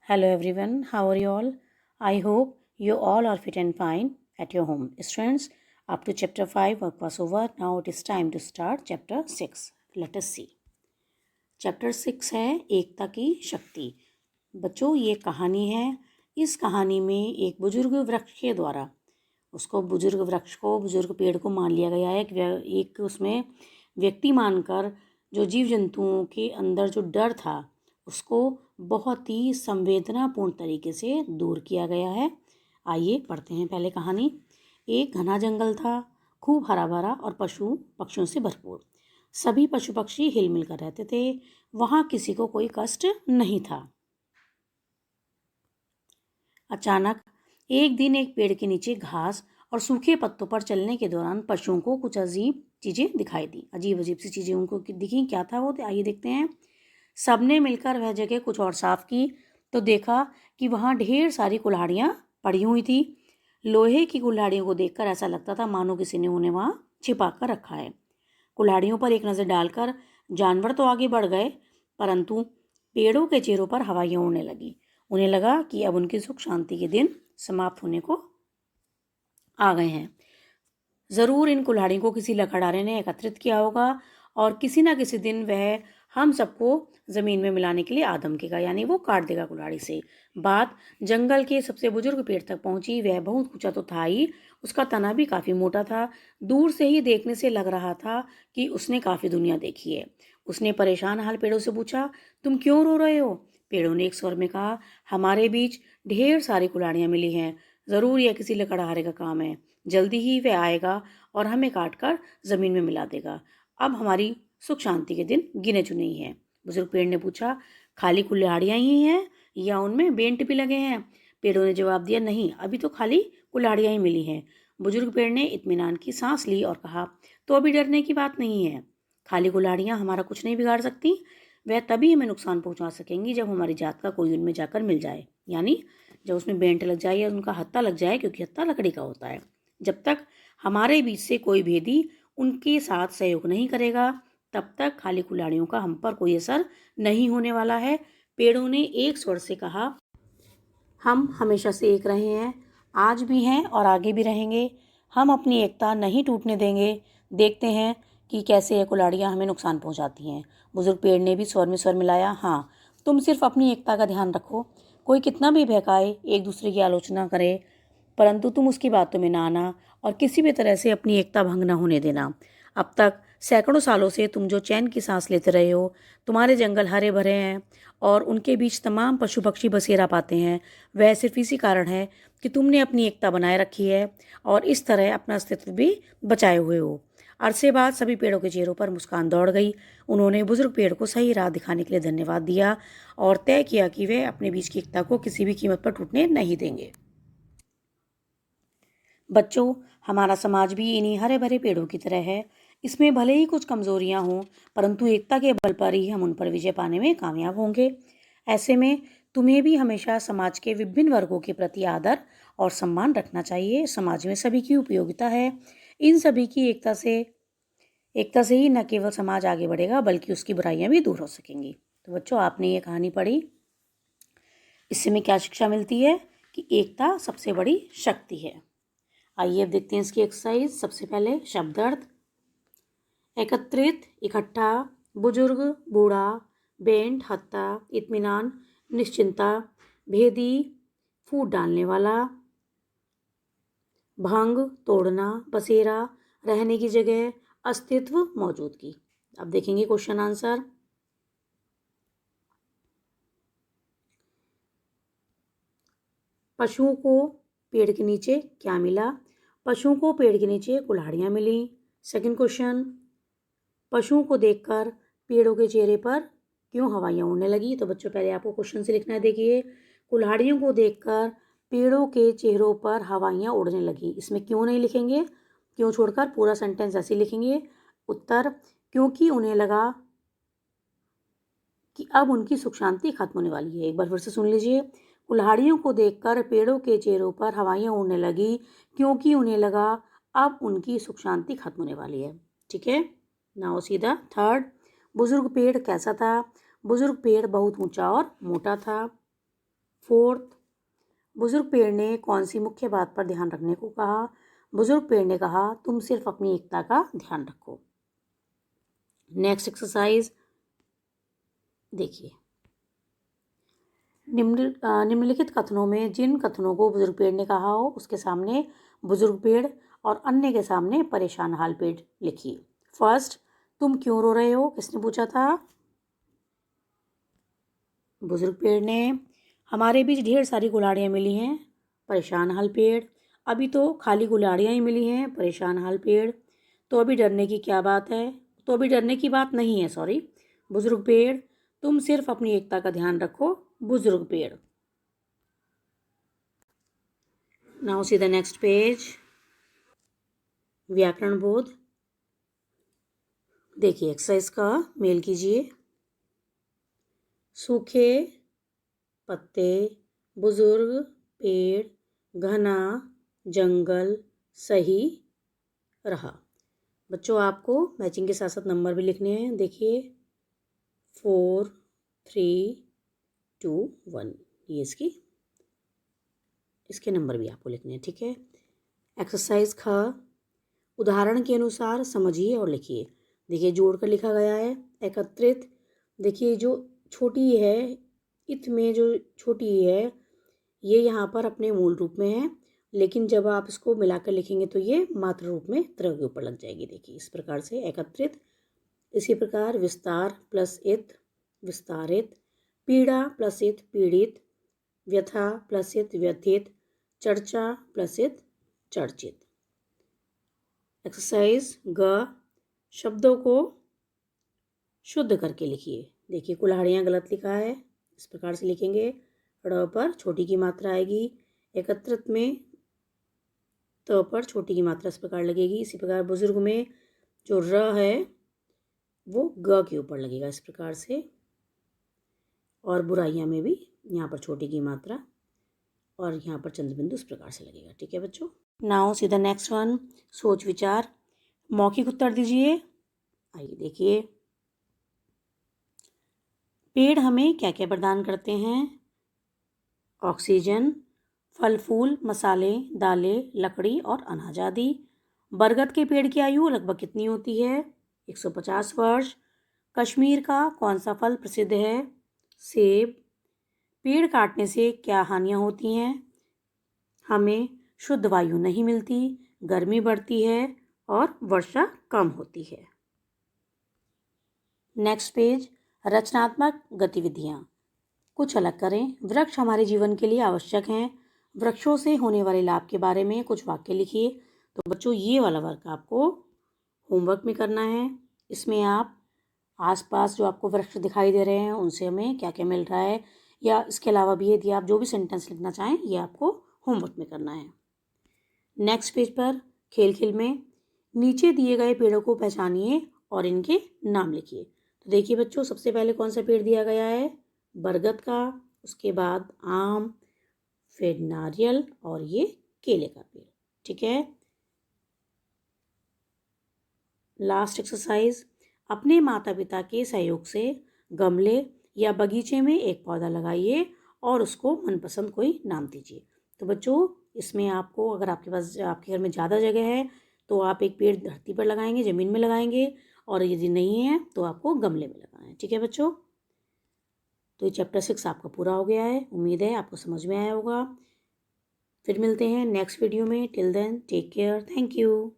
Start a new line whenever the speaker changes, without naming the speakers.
Hello everyone, how are you all? I hope you all are fit and fine at your home. Students, up to chapter 5 work was over. Now it is time to start chapter 6. Let us see. Chapter 6 है एकता की शक्ति। बच्चों, ये कहानी है। इस कहानी में एक बुजुर्ग वृक्ष के द्वारा बुजुर्ग पेड़ को मान लिया गया है। एक उसमें व्यक्ति मानकर जो जीव जंतुओं के अंदर जो डर था उसको बहुत ही संवेदनापूर्ण तरीके से दूर किया गया है। आइए पढ़ते हैं पहले कहानी। एक घना जंगल था, खूब हरा भरा और पशु पक्षियों से भरपूर। सभी पशु पक्षी हिलमिल कर रहते थे। वहाँ किसी को कोई कष्ट नहीं था। अचानक एक दिन एक पेड़ के नीचे घास और सूखे पत्तों पर चलने के दौरान पशुओं को कुछ अजीब चीज़ें दिखाई दी। अजीब अजीब सी चीज़ें उनको दिखी। क्या था वो? आइए देखते हैं। सबने मिलकर वह जगह कुछ और साफ की तो देखा कि वहाँ ढेर सारी कुल्हाड़ियाँ पड़ी हुई थी। लोहे की कुल्हाड़ियों को देखकर ऐसा लगता था मानो किसी ने उन्हें वहाँ छिपा कर रखा है। कुल्हाड़ियों पर एक नज़र डालकर जानवर तो आगे बढ़ गए, परंतु पेड़ों के चेहरों पर हवाइयाँ उड़ने लगी। उन्हें लगा कि अब उनकी सुख शांति के दिन समाप्त होने को आ गए हैं। ज़रूर इन कुल्हाड़ियों को किसी लकड़हारे ने एकत्रित किया होगा और किसी ना किसी दिन वह हम सबको ज़मीन में मिलाने के लिए आ धमकेगा, यानी वो काट देगा कुल्हाड़ी से। बात जंगल के सबसे बुजुर्ग पेड़ तक पहुंची। वह बहुत ऊंचा तो था ही, उसका तना भी काफ़ी मोटा था। दूर से ही देखने से लग रहा था कि उसने काफ़ी दुनिया देखी है। उसने परेशान हाल पेड़ों से पूछा, तुम क्यों रो रहे हो? पेड़ों ने एक स्वर में कहा, हमारे बीच ढेर सारी कुल्हाड़ियाँ मिली हैं। ज़रूर यह किसी लकड़हारे का काम है। जल्दी ही वह आएगा और हमें काट कर ज़मीन में मिला देगा। अब हमारी सुख शांति के दिन गिने चुने ही हैं। बुजुर्ग पेड़ ने पूछा, खाली कुल्हाड़ियाँ ही हैं या उनमें बेंट भी लगे हैं? पेड़ों ने जवाब दिया, नहीं, अभी तो खाली कुल्हाड़ियाँ ही मिली हैं। बुजुर्ग पेड़ ने इत्मीनान की सांस ली और कहा, तो अभी डरने की बात नहीं है। खाली कुल्हाड़ियाँ हमारा कुछ नहीं बिगाड़ सकती। वह तभी हमें नुकसान पहुंचा सकेंगी जब हमारी जात का कोई उनमें जाकर मिल जाए, यानी जब उसमें बेंट लग जाए या उनका हत्था लग जाए, क्योंकि हत्था लकड़ी का होता है। जब तक हमारे बीच से कोई भेदी उनके साथ सहयोग नहीं करेगा तब तक खाली कुल्हाड़ियों का हम पर कोई असर नहीं होने वाला है। पेड़ों ने एक स्वर से कहा, हम हमेशा से एक रहे हैं, आज भी हैं और आगे भी रहेंगे। हम अपनी एकता नहीं टूटने देंगे। देखते हैं कि कैसे ये कुल्हाड़ियाँ हमें नुकसान पहुँचाती हैं। बुजुर्ग पेड़ ने भी स्वर में स्वर मिलाया, हाँ, तुम सिर्फ अपनी एकता का ध्यान रखो। कोई कितना भी बहकाए, एक दूसरे की आलोचना करे, परंतु तुम उसकी बातों में ना आना और किसी भी तरह से अपनी एकता भंग न होने देना। अब तक सैकड़ों सालों से तुम जो चैन की सांस लेते रहे हो, तुम्हारे जंगल हरे भरे हैं और उनके बीच तमाम पशु पक्षी बसेरा पाते हैं, वह सिर्फ इसी कारण है कि तुमने अपनी एकता बनाए रखी है और इस तरह अपना अस्तित्व भी बचाए हुए हो। अरसे बाद सभी पेड़ों के चेहरों पर मुस्कान दौड़ गई। उन्होंने बुजुर्ग पेड़ को सही राह दिखाने के लिए धन्यवाद दिया और तय किया कि वे अपने बीच की एकता को किसी भी कीमत पर टूटने नहीं देंगे। बच्चों, हमारा समाज भी इन्हीं हरे भरे पेड़ों की तरह है। इसमें भले ही कुछ कमजोरियां हों, परंतु एकता के बल पर ही हम उन पर विजय पाने में कामयाब होंगे। ऐसे में तुम्हें भी हमेशा समाज के विभिन्न वर्गों के प्रति आदर और सम्मान रखना चाहिए। समाज में सभी की उपयोगिता है। इन सभी की एकता से ही न केवल समाज आगे बढ़ेगा बल्कि उसकी बुराइयां भी दूर हो सकेंगी। तो बच्चों, आपने ये कहानी पढ़ी, इससे हमें क्या शिक्षा मिलती है? कि एकता सबसे बड़ी शक्ति है। आइए अब देखते हैं इसकी एक्सरसाइज। सबसे पहले शब्द अर्थ। एकत्रित, इकट्ठा, बुजुर्ग, बूढ़ा, बेंट, हत्ता, इत्मीनान, निश्चिंता, भेदी, फूट डालने वाला, भंग, तोड़ना, बसेरा, रहने की जगह, अस्तित्व, मौजूदगी। अब देखेंगे क्वेश्चन आंसर। पशुओं को पेड़ के नीचे क्या मिला? पशुओं को पेड़ के नीचे कुल्हाड़ियाँ मिली। सेकंड क्वेश्चन, पशुओं को देखकर पेड़ों के चेहरे पर क्यों हवाइयाँ उड़ने लगी? तो बच्चों, पहले आपको क्वेश्चन से लिखना है। देखिए, कुल्हाड़ियों को देखकर पेड़ों के चेहरों पर हवाइयाँ उड़ने लगी। इसमें क्यों नहीं लिखेंगे, क्यों छोड़कर पूरा सेंटेंस ऐसे लिखेंगे। उत्तर, क्योंकि उन्हें लगा कि अब उनकी सुख शांति खत्म होने वाली है। एक बार फिर से सुन लीजिए। कुल्हाड़ियों को देखकर पेड़ों के चेहरों पर हवाइयाँ उड़ने लगी क्योंकि उन्हें लगा अब उनकी सुख शांति खत्म होने वाली है। ठीक है, नाउ सीधा थर्ड, बुजुर्ग पेड़ कैसा था? बुजुर्ग पेड़ बहुत ऊंचा और मोटा था। फोर्थ, बुजुर्ग पेड़ ने कौन सी मुख्य बात पर ध्यान रखने को कहा? बुजुर्ग पेड़ ने कहा तुम सिर्फ अपनी एकता का ध्यान रखो। नेक्स्ट एक्सरसाइज देखिए, निम्नलिखित कथनों में जिन कथनों को बुजुर्ग पेड़ ने कहा हो उसके सामने बुजुर्ग पेड़ और अन्य के सामने परेशान हाल पेड़ लिखिए। फर्स्ट, तुम क्यों रो रहे हो? किसने पूछा था? बुजुर्ग पेड़ ने। हमारे बीच ढेर सारी कुल्हाड़ियाँ मिली हैं, परेशान हाल पेड़। अभी तो खाली कुल्हाड़ियाँ ही मिली हैं, परेशान हाल पेड़। तो अभी डरने की क्या बात है? तो अभी डरने की बात नहीं है, सॉरी। बुजुर्ग पेड़, तुम सिर्फ अपनी एकता का ध्यान रखो, बुजुर्ग पेड़। Now see the next page. व्याकरण बोध देखिए, एक्सरसाइज का मेल कीजिए। सूखे पत्ते, बुजुर्ग पेड़, घना जंगल, सही रहा। बच्चों आपको मैचिंग के साथ साथ नंबर भी लिखने हैं। देखिए 4 3 2 1, ये इसके नंबर भी आपको लिखने हैं, ठीक है। एक्सरसाइज ख, उदाहरण के अनुसार समझिए और लिखिए। देखिए जोड़कर लिखा गया है। एकत्रित, देखिए जो छोटी है, इत में जो छोटी है ये यहाँ पर अपने मूल रूप में है, लेकिन जब आप इसको मिलाकर लिखेंगे तो ये मात्र रूप में त्र के ऊपर लग जाएगी। देखिए इस प्रकार से एकत्रित। इसी प्रकार विस्तार प्लस इत, विस्तारित। पीड़ा प्लस इत, पीड़ित। व्यथा प्लस इत, व्यथित। चर्चा प्लस इत, चर्चित। एक्सरसाइज ग, शब्दों को शुद्ध करके लिखिए। देखिए कुल्हाड़ियाँ गलत लिखा है, इस प्रकार से लिखेंगे। ड़ पर छोटी की मात्रा आएगी। एकत्रित में त पर छोटी की मात्रा इस प्रकार लगेगी। इसी प्रकार बुजुर्ग में जो र है वो ग के ऊपर लगेगा इस प्रकार से। और बुराइयां में भी यहाँ पर छोटी की मात्रा और यहाँ पर चंद्र बिंदु इस प्रकार से लगेगा, ठीक है बच्चों। Now see the next one, सोच विचार। मौखिक उत्तर दीजिए। आइए देखिए, पेड़ हमें क्या क्या प्रदान करते हैं? ऑक्सीजन, फल फूल, मसाले, दालें, लकड़ी और अनाज आदि। बरगद के पेड़ की आयु लगभग कितनी होती है? 150 वर्ष। कश्मीर का कौन सा फल प्रसिद्ध है? सेब। पेड़ काटने से क्या हानियाँ होती हैं? हमें शुद्ध वायु नहीं मिलती, गर्मी बढ़ती है और वर्षा कम होती है। नेक्स्ट पेज, रचनात्मक गतिविधियाँ। कुछ अलग करें। वृक्ष हमारे जीवन के लिए आवश्यक हैं। वृक्षों से होने वाले लाभ के बारे में कुछ वाक्य लिखिए। तो बच्चों ये वाला वर्क आपको होमवर्क में करना है। इसमें आप आसपास जो आपको वृक्ष दिखाई दे रहे हैं उनसे हमें क्या क्या मिल रहा है, या इसके अलावा भी यदि आप जो भी सेंटेंस लिखना चाहें ये आपको होमवर्क में करना है। नेक्स्ट पेज पर खेल खेल में नीचे दिए गए पेड़ों को पहचानिए और इनके नाम लिखिए। तो देखिए बच्चों, सबसे पहले कौन सा पेड़ दिया गया है? बरगद का, उसके बाद आम, फिर नारियल और ये केले का पेड़, ठीक है। लास्ट एक्सरसाइज, अपने माता पिता के सहयोग से गमले या बगीचे में एक पौधा लगाइए और उसको मनपसंद कोई नाम दीजिए। तो बच्चों इसमें आपको, अगर आपके पास, आपके घर में ज़्यादा जगह है तो आप एक पेड़ धरती पर लगाएंगे, ज़मीन में लगाएंगे, और यदि नहीं है तो आपको गमले में लगाएं, ठीक है बच्चों। तो ये चैप्टर 6 आपका पूरा हो गया है। उम्मीद है आपको समझ में आया होगा। फिर मिलते हैं नेक्स्ट वीडियो में। Till then take care, thank you.